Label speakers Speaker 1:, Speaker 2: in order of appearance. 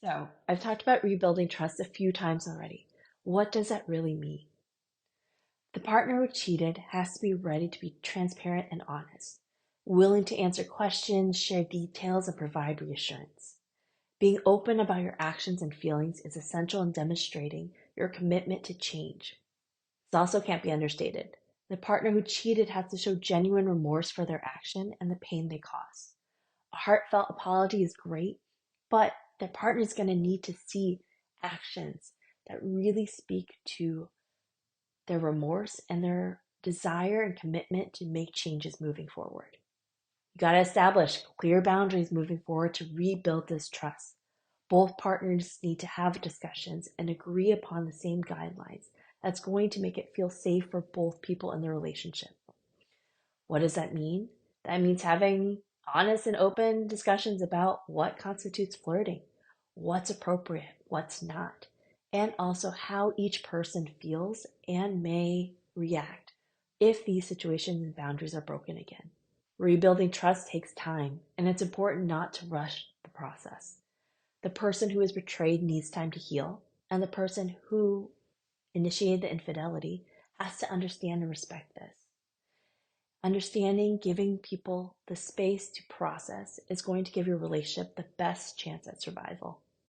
Speaker 1: So, I've talked about rebuilding trust a few times already. What does that really mean? The partner who cheated has to be ready to be transparent and honest, willing to answer questions, share details, and provide reassurance. Being open about your actions and feelings is essential in demonstrating your commitment to change. This also can't be understated. The partner who cheated has to show genuine remorse for their action and the pain they caused. A heartfelt apology is great, but their partner is going to need to see actions that really speak to their remorse and their desire and commitment to make changes moving forward. You got to establish clear boundaries moving forward to rebuild this trust. Both partners need to have discussions and agree upon the same guidelines that's going to make it feel safe for both people in the relationship. What does that mean? That means having honest and open discussions about what constitutes flirting, what's appropriate, what's not, and also how each person feels and may react if these situations and boundaries are broken again. Rebuilding trust takes time, and it's important not to rush the process. The person who is betrayed needs time to heal, and the person who initiated the infidelity has to understand and respect this. Understanding, giving people the space to process is going to give your relationship the best chance at survival.